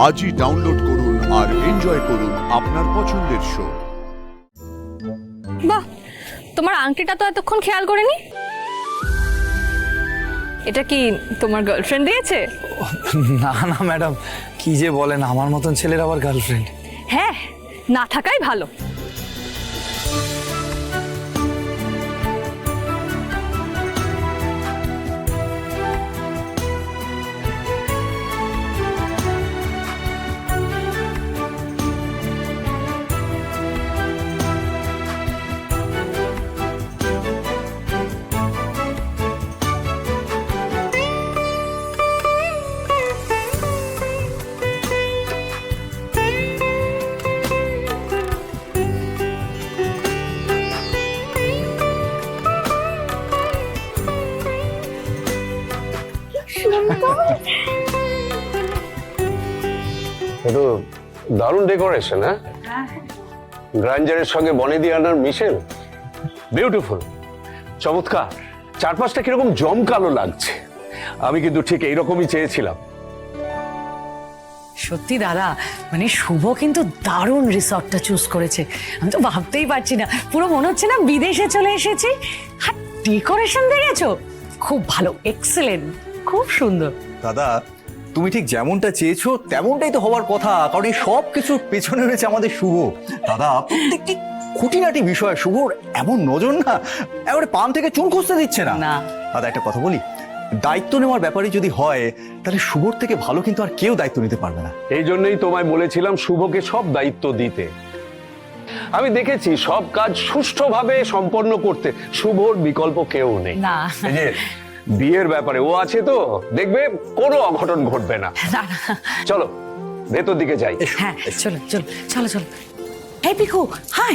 আজই ডাউনলোড করুন আর এনজয় করুন আপনার পছন্দের শো। বাহ, তোমার আংটিটা তো এতক্ষণ খেয়াল করিনি। এটা কি তোমার গার্লফ্রেন্ড দিয়েছে? না না ম্যাডাম, কি যে বলেন, আমার মতন ছেলের আবার গার্লফ্রেন্ড? হ্যাঁ, না থাকাই ভালো। তো দারুণ ডেকোরেশন। হ্যাঁ, গ্রাঞ্জারের সঙ্গে বনেদিয়ানার মিশেল, বিউটিফুল, চমৎকার। চারপাশটা কিরকম জমকালো লাগছে। আমি কিন্তু ঠিক এইরকমই চেয়েছিলাম। সত্যি দাদা, মানে শুভ কিন্তু দারুণ রিসর্টটা চুজ করেছে। আমি তো ভাবতেই পারছি না, পুরো মনে হচ্ছে না বিদেশে চলে এসেছি। আর ডেকোরেশন দেখেছো, খুব ভালো, এক্সেলেন্ট, খুব সুন্দর। দাদা, তুমি ঠিক যেমনটা চেয়েছো তেমনটাই তো হওয়ার কথা, কারণ এই সব কিছুর পেছনে রয়েছে আমাদের শুভ। দাদা, প্রত্যেকটি খুঁটিনাটি বিষয় শুভর এমন নজর না, এবারে পান থেকে চুন খসতে দিচ্ছে না। দাদা, একটা কথা বলি, দায়িত্ব নেওয়ার ব্যাপারে যদি হয় তাহলে শুভর থেকে ভালো কিন্তু আর কেউ দায়িত্ব নিতে পারবে না। এই জন্যই তোমায় বলেছিলাম শুভকে সব দায়িত্ব দিতে। আমি দেখেছি সব কাজ সুষ্ঠুভাবে সম্পন্ন করতে শুভর বিকল্প কেউ নেই। না। এই যে বিয়ের ব্যাপারে ও আছে, তো দেখবে কোনো অঘটন ঘটবে না। চলো ভেতর দিকে যাই। হ্যাঁ, চলো চলো চলো চলো। এই Piku, hi.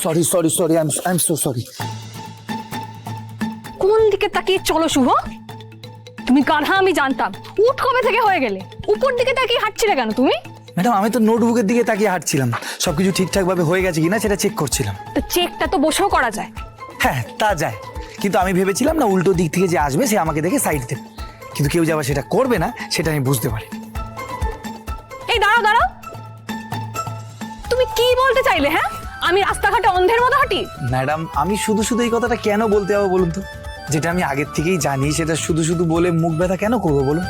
Sorry sorry sorry, I am so sorry. কোন দিকে তাকিয়ে চলো শুভ? তুমি গাধা আমি জানতাম। উঠ কবে থেকে হয়ে গেলে? উপর দিকে তাকিয়ে হাঁটছিলে কেন তুমি? ম্যাডাম, আমি তো নোটবুকের দিকে তাকিয়ে হাঁটছিলাম, সবকিছু ঠিকঠাক ভাবে হয়ে গেছে কিনা সেটা চেক করছিলাম। তো চেকটা তো বসেও করা যায়। হ্যাঁ, তা যায়, কিন্তু আমি ভেবেছিলাম না উল্টো দিক থেকে যে আসবে সে আমাকে দেখে সাইড দেবে, কিন্তু কেউ যে আবার সেটা করবে না সেটা আমি বুঝতে পারি। এই দাঁড়াও দাঁড়াও, তুমি কি বলতে চাইলে? হ্যাঁ, আমি রাস্তাঘাটে অন্ধের মতো হাঁটি? ম্যাডাম, আমি শুধু শুধু এই কথাটা কেন বলতে যাবো বলুন তো? যেটা আমি আগের থেকেই জানি সেটা শুধু শুধু বলে মুখ ব্যথা কেন করবো বলুন?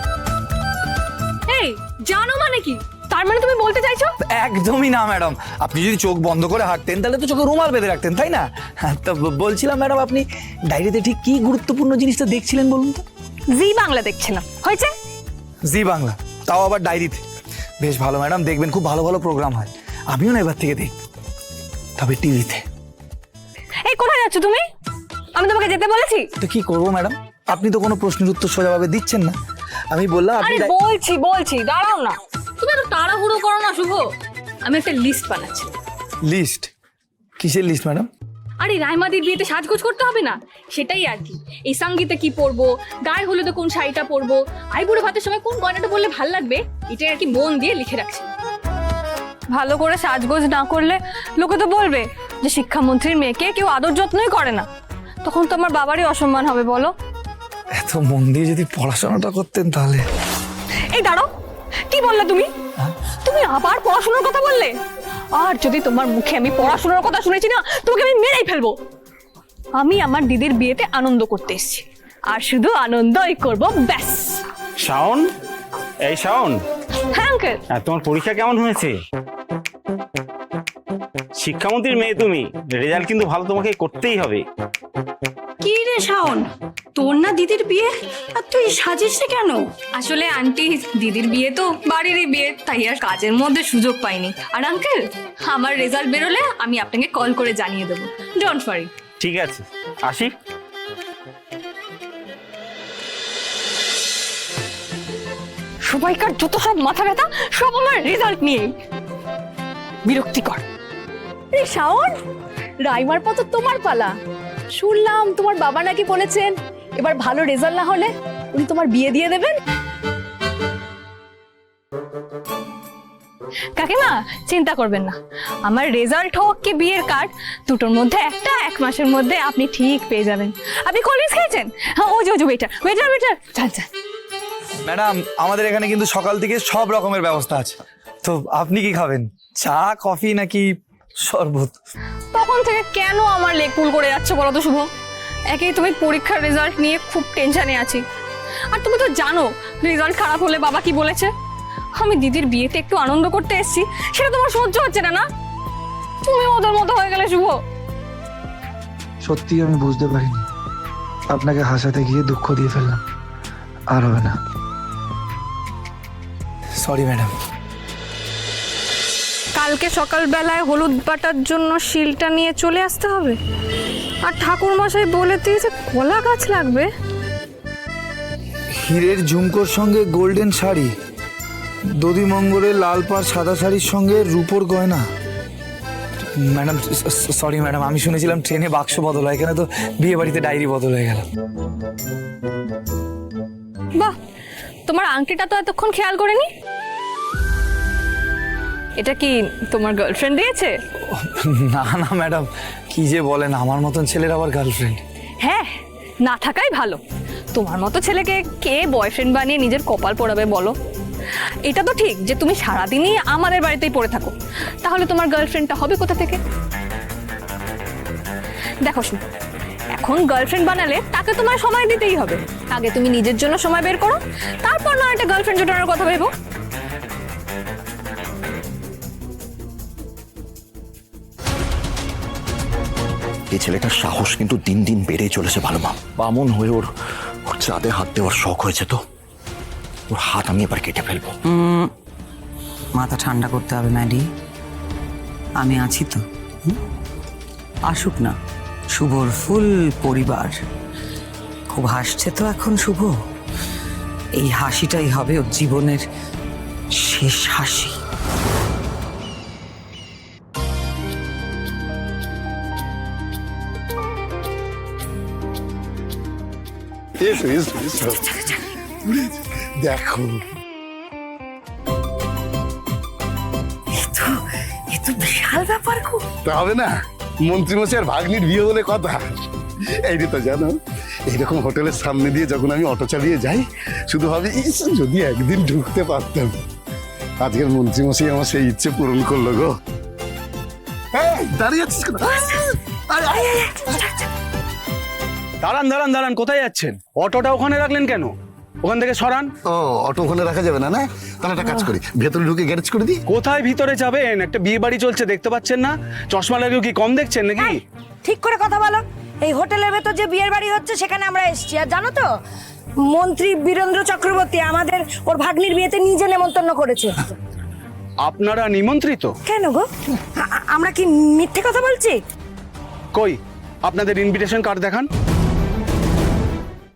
এই জানো মানে কি? তার মানে তুমি বলতে চাইছো? একদমই না ম্যাডাম, আপনি যদি চোখ বন্ধ করে হাঁটতেন তাহলে তো চোখে রুমাল বেঁধে রাখতেন, তাই না? তো বলছিলাম ম্যাডাম, আপনি ডায়েরিতে ঠিক কি গুরুত্বপূর্ণ জিনিসটা দেখছিলেন বলুন তো? জি বাংলা দেখছিলাম। হয়েছে? জি বাংলা, তাও আবার ডায়েরিতে? বেশ ভালো ম্যাডাম, দেখবেন খুব ভালো ভালো প্রোগ্রাম হয়। আমিও না এবার থেকে দেখব, তবে টিভিতে। এই কোথায় যাচ্ছ তুমি? আমি তোমাকে যেতে বলেছি? তো কি করবো ম্যাডাম, আপনি তো কোনো প্রশ্নের উত্তর সোজাভাবে দিচ্ছেন না। আমি বললাম আপনি আরে বলছি দাঁড়াও না। তুমি এত তাড়াহুড়ো করো না শুভ। আমি একটা লিস্ট বানাচ্ছি। লিস্ট? কিসের লিস্ট ম্যাডাম? আরে রাইমাদির বিয়েতে সাজগোজ করতে হবে না, সেটাই আর কি। এই সঙ্গীতে কি পরবো, গায়ে হলুদে কোন শাড়িটা পরবো, আইবুড়ো ভাতের সময় কোন গয়নাটা বললে ভাল লাগবে, এটাই আর কি মন দিয়ে লিখে রাখছি। ভালো করে সাজগোজ না করলে লোকে তো বলবে যে শিক্ষামন্ত্রীর মেয়েকে কেউ আদর যত্নই করে না। তখন তো আমার বাবারই অসম্মান হবে, বলো? এত মন দিয়ে যদি পড়াশোনাটা করতেন তাহলে। এই দাঁড়াও, কি বললে তুমি? তুমি আবার পড়াশোনার কথা বললে? আর যদি তোমার মুখে আমি পড়াশোনার কথা শুনেছি না, তোমাকে আমি মেরেই ফেলবো। আমি আমার দিদির বিয়েতে আনন্দ করতে এসেছি, আর শুধু আনন্দই করব, ব্যাস। শাওন, এই শাওন। হ্যাঁ আঙ্কেল। তোমার পরীক্ষা কেমন হয়েছে? শিক্ষামন্ত্রীর মেয়ে তুমি, রেজাল্ট কিন্তু ভালো তোমাকে করতেই হবে। কি রে শাওন, তোর না দিদির বিয়ে, আর তুই সাজিস কেন? আসলে আন্টি, দিদির বিয়ে তো বাড়িরই বিয়ে, তাই আর কাজের মধ্যে সুযোগ পাইনি। আর আঙ্কেল, আমার রেজাল্ট বেরোলে আমি আপনাকে কল করে জানিয়ে দেবো, ডোন্ট ওয়ারি। ঠিক আছে, আসি। সবাইকার যত সব মাথা ব্যথা, সব আমার রেজাল্ট নিয়ে। বিরক্তিকর। রে শাওন, রাইমার পর তো তোমার পালা। শুনলাম তোমার বাবা নাকি বলেছেন এবার ভালো রেজাল্ট না হলে উনি তোমার বিয়ে দিয়ে দেবেন। কাকিমা চিন্তা করবেন না, আমার রেজাল্ট হোক কি বিয়ের কার্ড, দুটোর মধ্যে একটা 1 মাসের মধ্যে আপনি ঠিক পেয়ে যাবেন। আপনি কলেজ খেয়েছেন? হ্যাঁ, ওই যে ওয়েটার ওয়েটার ওয়েটার, চাল চাল। ম্যাডাম, আমাদের এখানে কিন্তু সকাল থেকে সব রকমের ব্যবস্থা আছে। তো আপনি কি খাবেন, চা, কফি নাকি শরবত? তখন থেকে কেন আমার লেগ পুল করে যাচ্ছে বলো তো শুভ? একেই তুমি পরীক্ষার রেজাল্ট নিয়ে খুব টেনশনে আছি, আর তুমি তো জানো রেজাল্ট খারাপ হলে বাবা কি বলেছে। আমি দিদির বিয়েতে একটু আনন্দ করতে এসেছি, সেটা তোমার সহ্য হচ্ছে না না? তুমি ওদের মতো হয়ে গেলে শুভ। সত্যি আমি বুঝতে পারিনি, আপনাকে হাসাতে গিয়ে দুঃখ দিয়ে ফেললাম। আর হবে না। Sorry madam. কালকে সকালবেলায় হলুদ বাটার জন্য শিলটা নিয়ে চলে আসতে হবে, আর ঠাকুর মশাই বলে দিয়েছে কলা গাছ লাগবে। হীরের ঝুমকোর সঙ্গে গোল্ডেন শাড়ি, দধি মঙ্গলের লাল পাড় সাদা শাড়ির সঙ্গে রূপোর গয়না। ম্যাডাম সরি ম্যাডাম, আমি শুনেছিলাম ট্রেনে বাক্স বদল হয়, এখানে তো বিয়ে বাড়িতে ডায়েরি বদল হয়ে গেল। বাহ, তোমার আংটিটা তো এতক্ষণ খেয়াল করিনি। এটা কি তোমার গার্লফ্রেন্ড দিয়েছে? না না ম্যাডাম, কি যে বলেন, আমার মতন ছেলের আবার গার্লফ্রেন্ড? হ্যাঁ, না থাকাই ভালো। তোমার মতো ছেলেকে কে বয়ফ্রেন্ড বানিয়ে নিজের কপাল পোড়াবে বলো? এটা তো ঠিক যে তুমি সারাদিনই আমাদের বাড়িতেই পড়ে থাকো, তাহলে তোমার গার্লফ্রেন্ডটা হবে কোথা থেকে? দেখো শুনো, এখন গার্লফ্রেন্ড বানালে তাকে তোমার সময় দিতেই হবে। আগে তুমি নিজের জন্য সময় বের করো, তারপর না একটা গার্লফ্রেন্ড জোটানোর কথা ভেবো। এই ছেলেটার সাহস কিন্তু দিন দিন বেড়েই চলেছে ভালো মা। বামন হয়ে ওর চাঁদে হাত দেওয়ার শখ হয়েছে, তো ওর হাত আমি এবার কেটে ফেলবো। মাথা ঠান্ডা করতে হবে ম্যাডি, আমি আছি তো। আসুক না শুভর ফুল পরিবার। খুব হাসছে তো এখন শুভ, এই হাসিটাই হবে ওর জীবনের শেষ হাসি। দেখো, এ তো বিশাল ব্যাপার। খুব তা হবে না, মন্ত্রীমশাই আর ভাগ্নির বিয়ে বলে কথা। এইটা তো জানো, এইরকম হোটেলের সামনে দিয়ে যখন আমি অটো চালিয়ে যাই, শুধু ভাবি ইস যদি একদিন ঢুকতে পারতাম। আজকের মন্ত্রীমশাই আমার সেই ইচ্ছে পূরণ করলো গো। দাঁড়িয়ে আছিস কেন? দাঁড়ান দাঁড়ান দাঁড়ান, কোথায় যাচ্ছেন? অটোটা ওখানে রাখলেন কেন? ওখান থেকে সরান। ও, অটো ওখানে রাখা যাবে না? না, তাহলে একটা কাজ করি, ভেতরে ঢুকে গ্যারেজ করে দিই। কোথায় ভিতরে যাবেন? একটা বিয়ে বাড়ি চলছে, দেখতে পাচ্ছেন না? চশমা লাগিয়েও কি কম দেখছেন নাকি? ঠিক করে কথা বলো। এই হোটেলের ভেতর যে বিয়ের বাড়ি হচ্ছে সেখানে আমরা এসেছি, আর জানো তো মন্ত্রী বীরেন্দ্র চক্রবর্তী আমাদের ওর ভাগ্নির বিয়েতে নিজে নেমন্তন্ন করেছে। আপনারা নিমন্ত্রিত? কেন গো, আমরা কি মিথ্যে কথা বলছি? কই আপনাদের ইনভিটেশন কার্ড দেখান।